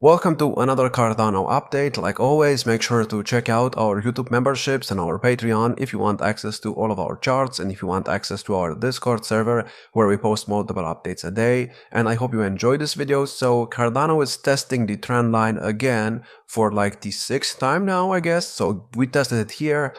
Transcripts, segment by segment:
Welcome to another Cardano update. Like always, make sure to check out our YouTube memberships and our Patreon if you want access to all of our charts and if you want access to our Discord server where we post multiple updates a day. And I hope you enjoyed this video. So Cardano is testing the trend line again for like the sixth time now, I guess. So we tested it here,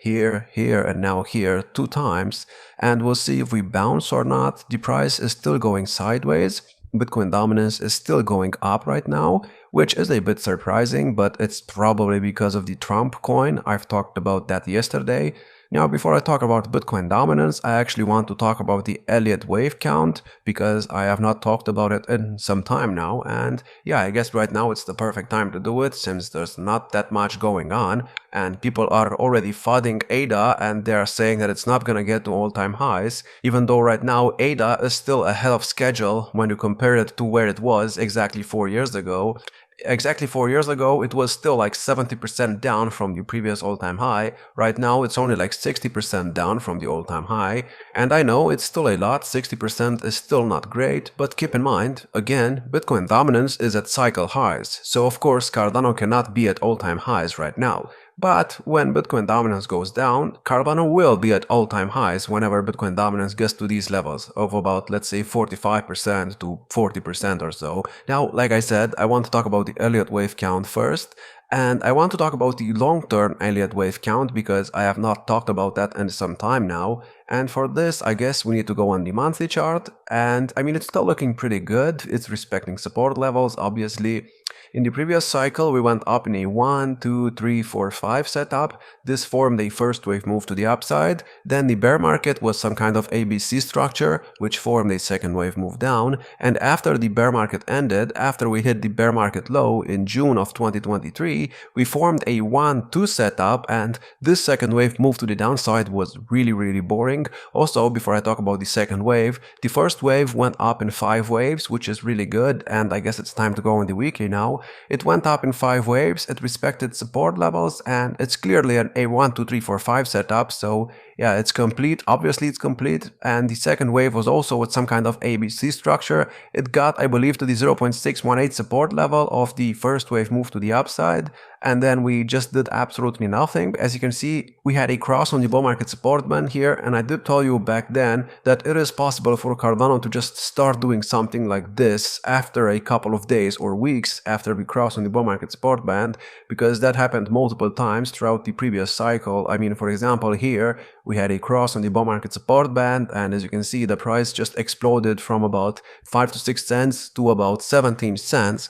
and now here 2 times. And we'll see if we bounce or not. The price is still going sideways. Bitcoin dominance is still going up right now, which is a bit surprising, but it's probably because of the Trump coin. I've talked about that yesterday. Now, before I talk about Bitcoin dominance, I actually want to talk about the Elliot wave count because I have not talked about it in some time now. And yeah, I guess right now it's the perfect time to do it since there's not that much going on and people are already flooding ADA and they're saying that it's not going to get to all-time highs, even though right now ADA is still ahead of schedule when you compare it to where it was exactly 4 years ago. Exactly 4 years ago, it was still like 70% down from the previous all-time high. Right now, it's only like 60% down from the all-time high. And I know it's still a lot, 60% is still not great, but keep in mind, again, Bitcoin dominance is at cycle highs. So of course, Cardano cannot be at all-time highs right now. But when Bitcoin dominance goes down, Cardano will be at all-time highs whenever Bitcoin dominance gets to these levels of about, let's say, 45% to 40% or so. Now, like I said, I want to talk about the Elliot wave count first. And I want to talk about the long-term Elliot wave count because I have not talked about that in some time now. And for this, I guess we need to go on the monthly chart. And I mean, it's still looking pretty good. It's respecting support levels, obviously. In the previous cycle, we went up in a 1, 2, 3, 4, 5 setup. This formed a first wave move to the upside. Then the bear market was some kind of ABC structure, which formed a second wave move down. And after the bear market ended, after we hit the bear market low in June of 2023, we formed a 1, 2 setup. And this second wave move to the downside was really boring. Also, before I talk about the second wave, the first wave went up in 5 waves, which is really good. And I guess it's time to go on the weekly now. It went up in 5 waves, it respected support levels, and it's clearly an A1, 2, 3, 4, 5 setup, so yeah, it's complete. Obviously it's complete. And the second wave was also with some kind of ABC structure. It got, I believe, to the 0.618 support level of the first wave move to the upside. And then we just did absolutely nothing. As you can see, we had a cross on the bull market support band here. And I did tell you back then that it is possible for Cardano to just start doing something like this after a couple of days or weeks after we cross on the bull market support band, because that happened multiple times throughout the previous cycle. I mean, for example, here, we had a cross on the bull market support band, and as you can see, the price just exploded from about 5 to 6 cents to about 17 cents.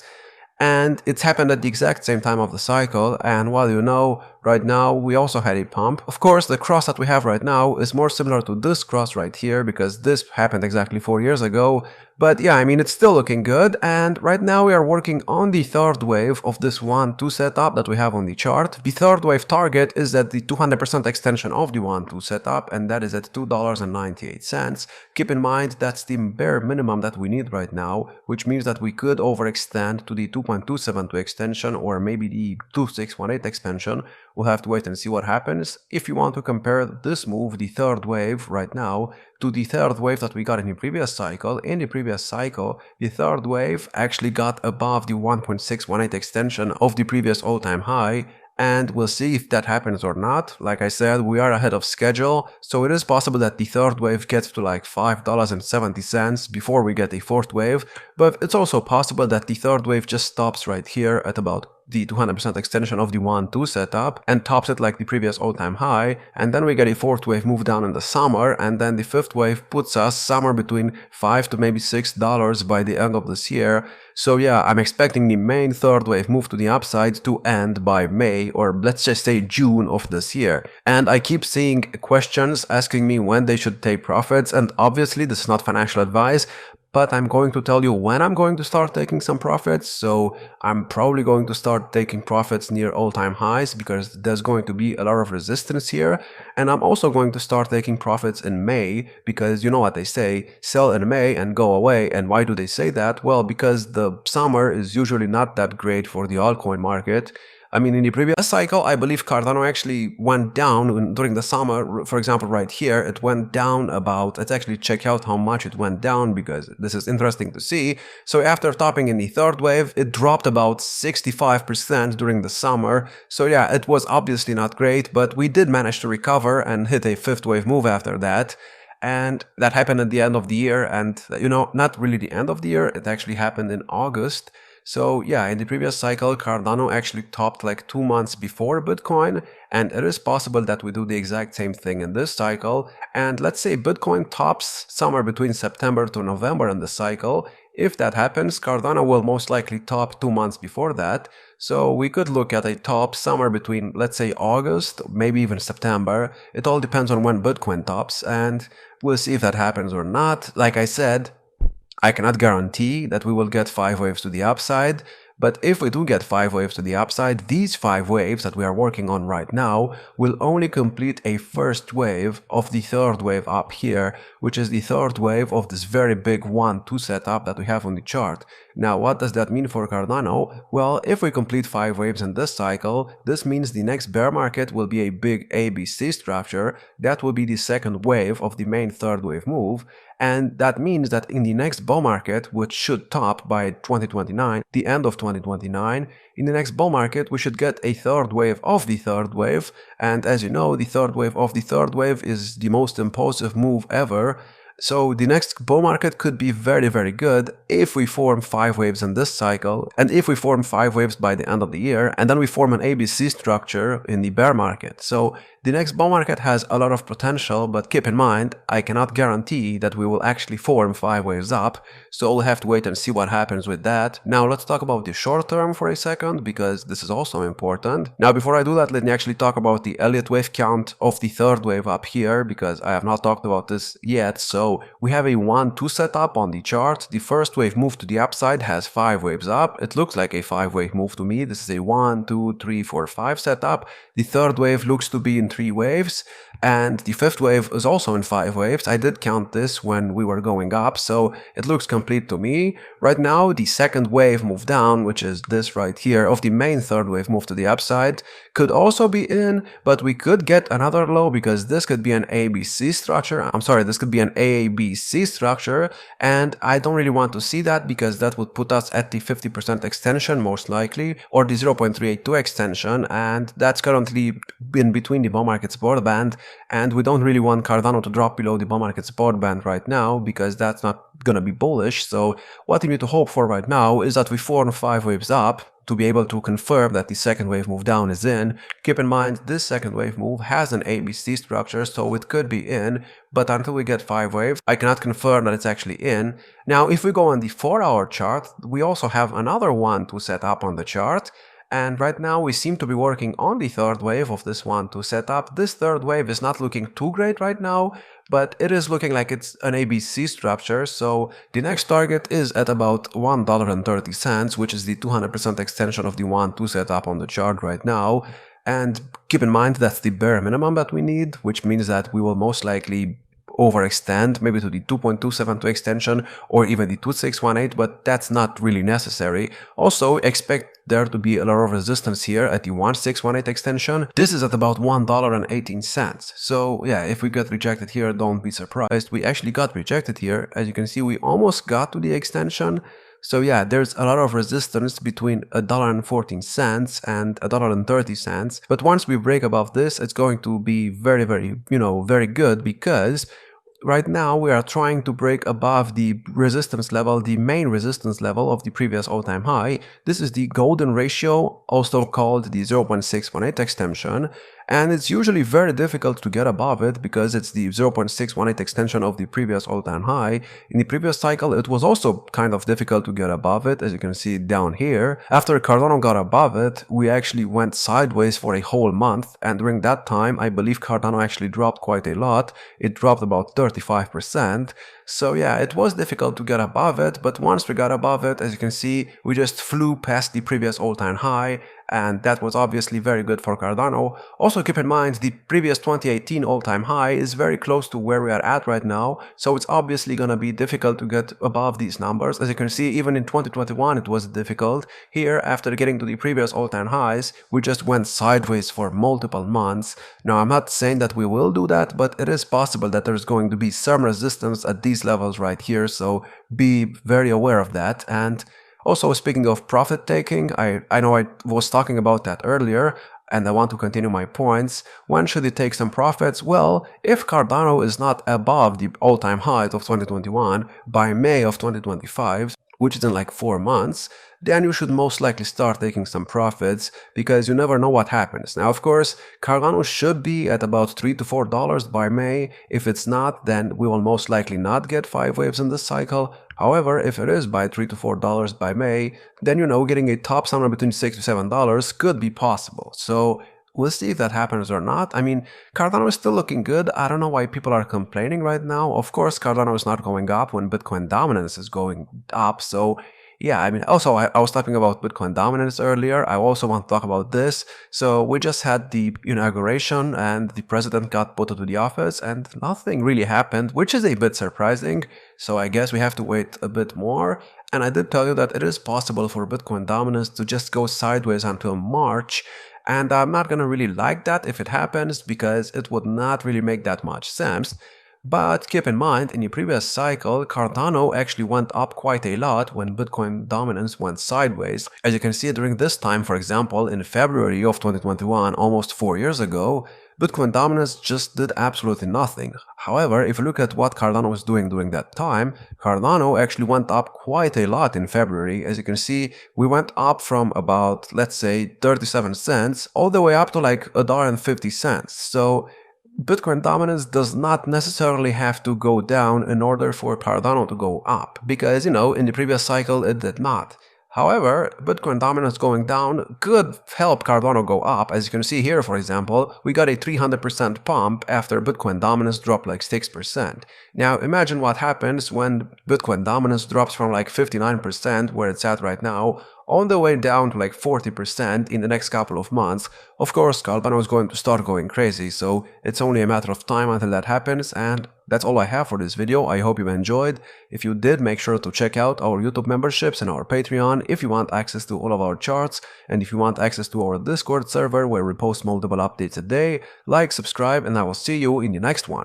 And it's happened at the exact same time of the cycle, and while you know, right now we also had a pump. Of course, the cross that we have right now is more similar to this cross right here, because this happened exactly 4 years ago. But yeah, I mean, it's still looking good, and right now we are working on the third wave of this 1-2 setup that we have on the chart. The third wave target is at the 200% extension of the 1-2 setup, and that is at $2.98. Keep in mind, that's the bare minimum that we need right now, which means that we could overextend to the 2.272 extension or maybe the 2618 expansion. We'll have to wait and see what happens. If you want to compare this move, the third wave right now, to the third wave that we got in the previous cycle, the third wave actually got above the 1.618 extension of the previous all-time high, and we'll see if that happens or not. Like I said, we are ahead of schedule, so it is possible that the third wave gets to like $5.70 before we get a fourth wave, but it's also possible that the third wave just stops right here at about the 200% extension of the 1-2 setup and tops it like the previous all-time high, and then we get a fourth wave move down in the summer, and then the fifth wave puts us somewhere between $5 to maybe $6 by the end of this year. So yeah, I'm expecting the main third wave move to the upside to end by May, or let's just say June of this year. And I keep seeing questions asking me when they should take profits, and obviously this is not financial advice, but I'm going to tell you when I'm going to start taking some profits. So I'm probably going to start taking profits near all-time highs because there's going to be a lot of resistance here. And I'm also going to start taking profits in May because you know what they say, sell in May and go away. And why do they say that? Well, because the summer is usually not that great for the altcoin market. I mean, in the previous cycle, I believe Cardano actually went down during the summer. For example, right here, it went down about, let's actually check out how much it went down because this is interesting to see. So after topping in the third wave, it dropped about 65% during the summer. So yeah, it was obviously not great, but we did manage to recover and hit a fifth wave move after that. And that happened at the end of the year, and you know, not really the end of the year, it actually happened in August. So yeah, in the previous cycle, Cardano actually topped like 2 months before Bitcoin, and it is possible that we do the exact same thing in this cycle. And let's say Bitcoin tops somewhere between September to November in the cycle. If that happens, Cardano will most likely top 2 months before that. So we could look at a top somewhere between, let's say, August, maybe even September. It all depends on when Bitcoin tops, and we'll see if that happens or not. Like I said, I cannot guarantee that we will get 5 waves to the upside, but if we do get 5 waves to the upside, these 5 waves that we are working on right now will only complete a first wave of the third wave up here, which is the third wave of this very big 1-2 setup that we have on the chart. Now, what does that mean for Cardano? Well, if we complete 5 waves in this cycle, this means the next bear market will be a big ABC structure. That will be the second wave of the main third wave move. And that means that in the next bull market, which should top by 2029, the end of 2029, in the next bull market, we should get a third wave of the third wave. And as you know, the third wave of the third wave is the most impulsive move ever. So the next bull market could be very, very good if we form 5 waves in this cycle, and if we form 5 waves by the end of the year, and then we form an ABC structure in the bear market. So the next bull market has a lot of potential, but keep in mind, I cannot guarantee that we will actually form 5 waves up, so we'll have to wait and see what happens with that. Now let's talk about the short term for a second, because this is also important. Now before I do that, let me actually talk about the Elliot wave count of the third wave up here, because I have not talked about this yet. So we have a 1-2 setup on the chart. The first wave move to the upside has 5 waves up. It looks like a 5 wave move to me. This is a 1, 2, 3, 4, 5 setup. The third wave looks to be in 3 waves, and the fifth wave is also in 5 waves. I did count this when we were going up, so it looks complete to me. Right now, the second wave move down, which is this right here, of the main third wave move to the upside, could also be in, but we could get another low because this could be an ABC structure. I'm sorry, this could be an ABC structure, and I don't really want to see that because that would put us at the 50% extension most likely, or the 0.382 extension, and that's currently in between the bull market support band, and we don't really want Cardano to drop below the bull market support band right now because that's not gonna be bullish. So what we need to hope for right now is that we form 5 waves up to be able to confirm that the second wave move down is in. Keep in mind, this second wave move has an ABC structure, so it could be in, but until we get 5 waves, I cannot confirm that it's actually in. Now, if we go on the 4-hour chart, we also have another one to set up on the chart. And right now we seem to be working on the third wave of this 1-2 setup. This third wave is not looking too great right now, but it is looking like it's an ABC structure. So the next target is at about $1.30, which is the 200% extension of the 1-2 setup on the chart right now. And keep in mind that's the bare minimum that we need, which means that we will most likely overextend maybe to the 2.272 extension or even the 2618, but that's not really necessary. Also, expect there to be a lot of resistance here at the 1618 extension. This is at about $1.18. So yeah, if we get rejected here, don't be surprised. We actually got rejected here. As you can see, we almost got to the extension. So yeah, there's a lot of resistance between $1.14 and $1.30. But once we break above this, it's going to be very, very good, because right now we are trying to break above the resistance level, the main resistance level of the previous all-time high. This is the golden ratio, also called the 0.618 extension. And it's usually very difficult to get above it because it's the 0.618 extension of the previous all-time high. In the previous cycle, it was also kind of difficult to get above it, as you can see down here. After Cardano got above it, we actually went sideways for a whole month, and during that time, I believe Cardano actually dropped quite a lot. It dropped about 35%. So yeah, it was difficult to get above it, but once we got above it, as you can see, we just flew past the previous all-time high, and that was obviously very good for Cardano. Also keep in mind, the previous 2018 all-time high is very close to where we are at right now, so it's obviously gonna be difficult to get above these numbers. As you can see, even in 2021 it was difficult. Here, after getting to the previous all-time highs, we just went sideways for multiple months. Now, I'm not saying that we will do that, but it is possible that there's going to be some resistance at these levels right here, so be very aware of that. And also, speaking of profit taking, I know I was talking about that earlier, and I want to continue my points. When should you take some profits? Well, if Cardano is not above the all-time highs of 2021 by May of 2025, which is in like 4 months, then you should most likely start taking some profits, because you never know what happens. Now, of course, Cardano should be at about $3 to $4 by May. If it's not, then we will most likely not get 5 waves in this cycle. However, if it is by $3 to $4 by May, then getting a top somewhere between $6 to $7 could be possible. So we'll see if that happens or not. I mean, Cardano is still looking good. I don't know why people are complaining right now. Of course, Cardano is not going up when Bitcoin dominance is going up. So yeah, I mean, also, I was talking about Bitcoin dominance earlier. I also want to talk about this. So we just had the inauguration and the president got put into the office and nothing really happened, which is a bit surprising. So I guess we have to wait a bit more. And I did tell you that it is possible for Bitcoin dominance to just go sideways until March. And I'm not going to really like that if it happens, because it would not really make that much sense. But keep in mind, in the previous cycle, Cardano actually went up quite a lot when Bitcoin dominance went sideways. As you can see, during this time, for example, in February of 2021, almost 4 years ago, Bitcoin dominance just did absolutely nothing. However, if you look at what Cardano was doing during that time, Cardano actually went up quite a lot in February. As you can see, we went up from about, let's say, 37 cents all the way up to like $1.50. So Bitcoin dominance does not necessarily have to go down in order for Cardano to go up, because, in the previous cycle it did not. However, Bitcoin dominance going down could help Cardano go up. As you can see here, for example, we got a 300% pump after Bitcoin dominance dropped like 6%. Now imagine what happens when Bitcoin dominance drops from like 59%, where it's at right now, all the way down to like 40% in the next couple of months. Of course, Cardano is going to start going crazy, so it's only a matter of time until that happens. And that's all I have for this video. I hope you enjoyed. If you did, make sure to check out our YouTube memberships and our Patreon if you want access to all of our charts, and if you want access to our Discord server where we post multiple updates a day. Like, subscribe, and I will see you in the next one.